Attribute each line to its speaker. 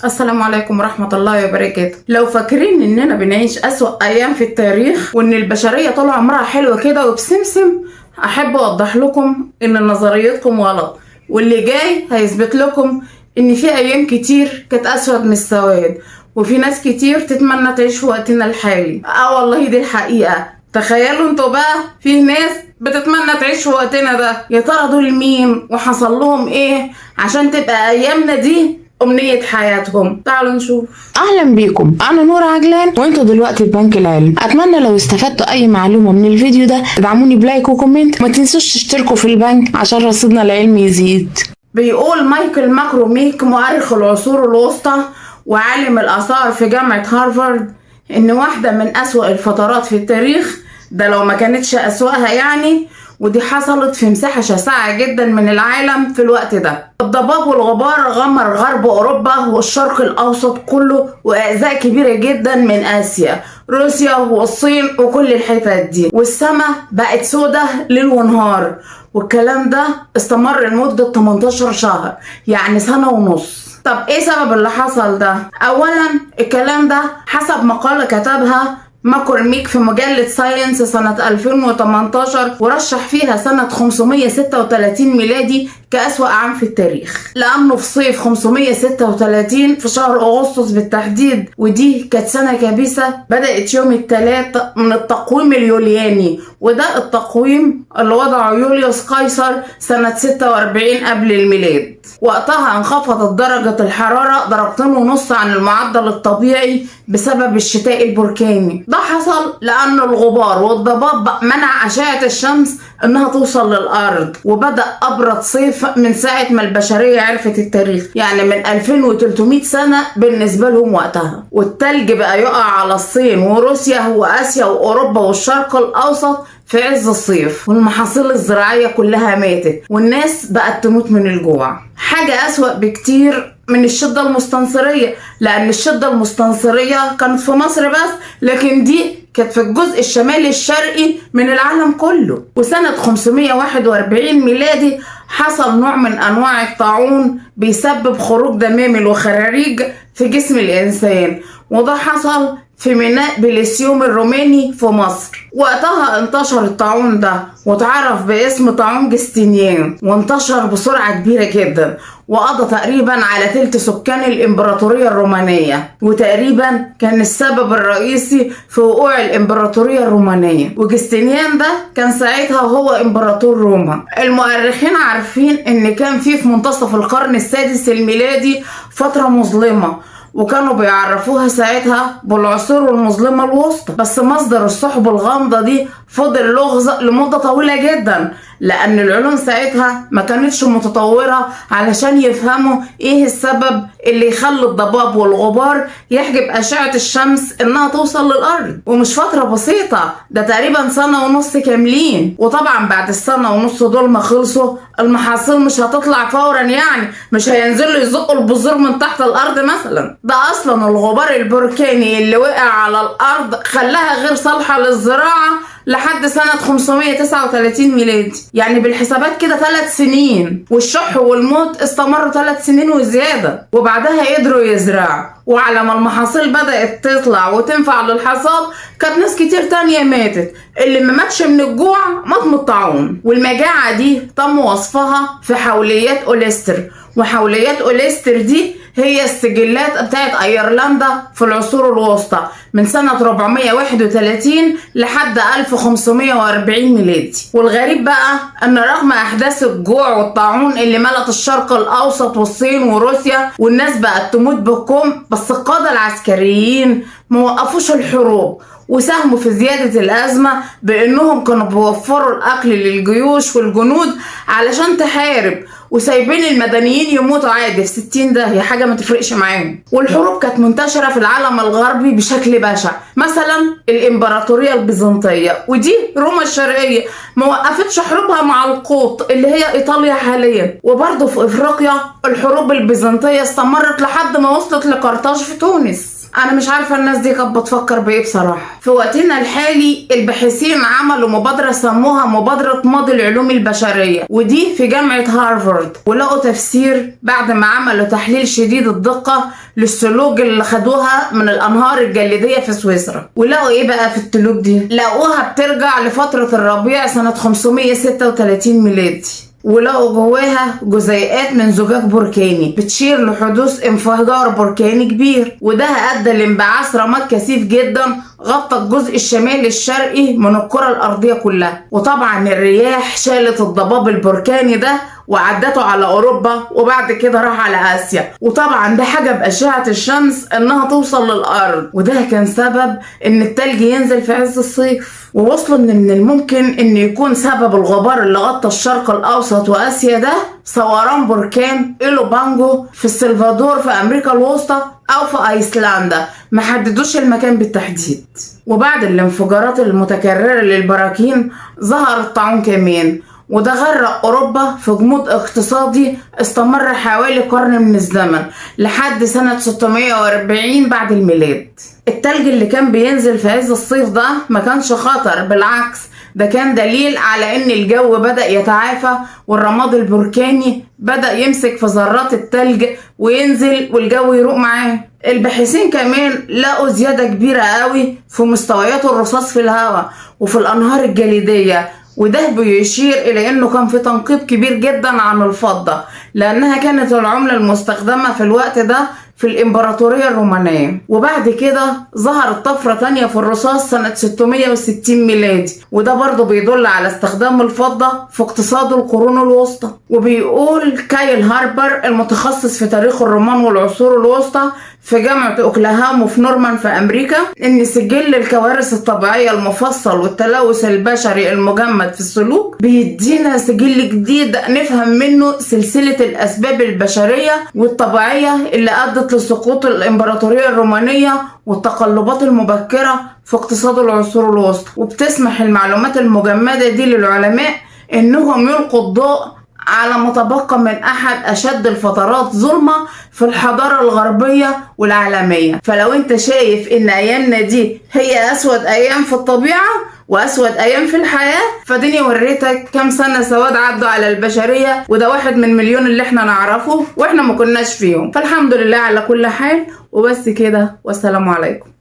Speaker 1: السلام عليكم ورحمة الله وبركاته. لو فاكرين اننا بنعيش اسوأ ايام في التاريخ وان البشرية طول عمرها حلوة كده وبسمسم، احب اوضح لكم ان نظريتكم غلط، واللي جاي هيثبت لكم ان في ايام كتير كانت اسود من السواد، وفي ناس كتير تتمنى تعيش في وقتنا الحالي. والله دي الحقيقة. تخيلوا انتوا بقى، في ناس بتتمنى تعيش في وقتنا ده. يا ترى دول مين وحصل لهم ايه عشان تبقى ايامنا دي أمنية حياتهم؟ تعالوا نشوف.
Speaker 2: أهلا بيكم، أنا نور عجلان وانتوا دلوقتي في بنك العلم. أتمنى لو استفدتوا أي معلومة من الفيديو ده تدعموني بلايك وكومنت، ما تنسوش تشتركوا في البنك عشان رصيدنا العلمي يزيد.
Speaker 1: بيقول مايكل ماكروميك مؤرخ العصور الوسطى وعالم الآثار في جامعة هارفارد إن واحدة من أسوأ الفترات في التاريخ، ده لو ما كانتش أسوأها يعني، ودي حصلت في مساحة شاسعة جدا من العالم في الوقت ده. الضباب والغبار غمر غرب أوروبا والشرق الأوسط كله، وأجزاء كبيرة جدا من آسيا، روسيا والصين وكل الحتت دي، والسماء بقت سودة ليل ونهار. والكلام ده استمر لمدة 18 شهر، يعني سنة ونص. طب ايه سبب اللي حصل ده؟ اولا الكلام ده حسب مقالة كتبها ماكروميك في مجلة ساينس سنة 2018، ورشح فيها سنة 536 ميلادي كأسوأ عام في التاريخ، لأنه في صيف 536 في شهر أغسطس بالتحديد، ودي كانت سنة كبيسة بدأت يوم الثلاث من التقويم اليولياني، وده التقويم اللي وضعه يوليوس قيصر سنة 46 قبل الميلاد. وقتها انخفضت درجة الحرارة 2.5 عن المعدل الطبيعي بسبب الشتاء البركاني. ده حصل لأن الغبار والضباب منع أشعة الشمس إنها توصل للأرض، وبدأ أبرد صيف من ساعة ما البشرية عرفت التاريخ، يعني من 2300 سنة بالنسبة لهم وقتها. والتلج بقى يقع على الصين وروسيا وآسيا وأوروبا والشرق الأوسط في عز الصيف، والمحاصيل الزراعية كلها ماتت، والناس بقت تموت من الجوع. حاجة أسوأ بكتير من الشدة المستنصرية، لأن الشدة المستنصرية كانت في مصر بس، لكن دي كانت في الجزء الشمالي الشرقي من العالم كله. وسنة 541 ميلادي حصل نوع من أنواع الطاعون بيسبب خروج دمامل وخراريج في جسم الإنسان، وده حصل في ميناء بليسيوم الروماني في مصر. وقتها انتشر الطاعون ده واتعرف باسم طاعون جستنيان، وانتشر بسرعة كبيرة جدا، وقضى تقريبا على ثلث سكان الامبراطورية الرومانية، وتقريبا كان السبب الرئيسي في وقوع الامبراطورية الرومانية. وجستنيان ده كان ساعتها هو امبراطور روما. المؤرخين عارفين ان كان في منتصف القرن السادس الميلادي فترة مظلمة، وكانوا بيعرفوها ساعتها بالعصور المظلمة الوسطى. بس مصدر السحب الغامضة دي فضل لغز لمدة طويلة جدا، لأن العلوم ساعتها ما كانتش متطورة علشان يفهموا ايه السبب اللي يخلي الضباب والغبار يحجب أشعة الشمس انها توصل للأرض. ومش فترة بسيطة، ده تقريبا سنة ونص كاملين. وطبعا بعد السنة ونص دول ما خلصوا، المحاصيل مش هتطلع فورا، يعني مش هينزلوا يزقوا البذور من تحت الأرض مثلا. ده أصلا الغبار البركاني اللي وقع على الأرض خلاها غير صالحة للزراعة لحد سنة 539 ميلادي، يعني بالحسابات كده 3 سنين. والشح والموت استمروا 3 سنين وزيادة، وبعدها قدروا يزرعوا. وعلى ما المحاصيل بدأت تطلع وتنفع للحصاد، كانت ناس كتير تانية ماتت. اللي ما ماتش من الجوع مات من الطاعون. والمجاعة دي تم وصفها في حوليات أوليستر، وحوليات أوليستر دي هي السجلات بتاعت أيرلندا في العصور الوسطى من سنة 431 لحد 1540 ميلادي. والغريب بقى أن رغم أحداث الجوع والطاعون اللي ملت الشرق الأوسط والصين وروسيا والناس بقت تموت بالكم، بس القادة العسكريين ما وقفوش الحروب، وساهموا في زيادة الأزمة بأنهم كانوا بيوفروا الأكل للجيوش والجنود علشان تحارب، وسايبين المدنيين يموتوا عادي في 60 داهية، حاجة ما تفرقش معاهم. والحروب كانت منتشرة في العالم الغربي بشكل بشع. مثلا الإمبراطورية البيزنطية، ودي روما الشرقية، ما وقفتش حروبها مع القوط اللي هي إيطاليا حاليا. وبرضه في إفريقيا الحروب البيزنطية استمرت لحد ما وصلت لقرطاج في تونس. انا مش عارفة الناس دي كانت بتفكر بايه بصراحة. في وقتنا الحالي الباحثين عملوا مبادرة سموها مبادرة ماضي العلوم البشرية، ودي في جامعة هارفارد، ولقوا تفسير بعد ما عملوا تحليل شديد الدقة للسلوك اللي خدوها من الانهار الجليدية في سويسرا. ولقوا ايه بقى في السلوك دي؟ لقوها بترجع لفترة الربيع سنة 536 ميلادي، ولقوا جواها جزيئات من زجاج بركاني بتشير لحدوث انفجار بركاني كبير، وده ادى لانبعاث رماد كثيف جدا غطى الجزء الشمالي الشرقي من الكرة الارضية كلها. وطبعا الرياح شالت الضباب البركاني ده وعدته على اوروبا، وبعد كده راح على اسيا، وطبعا ده حجب اشعة الشمس انها توصل للارض، وده كان سبب ان التلج ينزل في عز الصيف. ووصلوا ان من الممكن ان يكون سبب الغبار اللي غطى الشرق الاوسط واسيا ده ثوران بركان إلوبانجو في السلفادور في امريكا الوسطى او في ايسلندا، ما حددوش المكان بالتحديد. وبعد الانفجارات المتكررة للبراكين ظهر الطاعون كمان، وده غرق أوروبا في جمود اقتصادي استمر حوالي قرن من الزمن لحد سنة 640 بعد الميلاد. التلج اللي كان بينزل في عز الصيف ده ما كانش خطر، بالعكس ده كان دليل على ان الجو بدأ يتعافى، والرماد البركاني بدأ يمسك في ذرات التلج وينزل والجو يروق معاه. الباحثين كمان لقوا زيادة كبيرة قوي في مستويات الرصاص في الهواء وفي الأنهار الجليدية، وده بيشير إلى أنه كان في تنقيب كبير جدا عن الفضة، لأنها كانت العملة المستخدمة في الوقت ده في الإمبراطورية الرومانية. وبعد كده ظهرت طفرة تانية في الرصاص سنة 660 ميلادي، وده برضو بيدل على استخدام الفضة في اقتصاد القرون الوسطى. وبيقول كايل هاربر المتخصص في تاريخ الرومان والعصور الوسطى في جامعة اوكلاهاما في نورمان في امريكا ان سجل الكوارث الطبيعية المفصل والتلوث البشري المجمد في السلوك بيدينا سجل جديد نفهم منه سلسلة الاسباب البشرية والطبيعية اللي ادت لسقوط الامبراطورية الرومانية والتقلبات المبكرة في اقتصاد العصور الوسطى. وبتسمح المعلومات المجمدة دي للعلماء انهم يلقوا الضوء على ما تبقى من احد اشد الفترات ظلمة في الحضارة الغربية والعالمية. فلو انت شايف ان ايامنا دي هي اسود ايام في الطبيعة واسود ايام في الحياة، فديني وريتك كام سنة سواد عدوا على البشرية، وده واحد من مليون اللي احنا نعرفه واحنا ما كناش فيهم. فالحمد لله على كل حال، وبس كده، والسلام عليكم.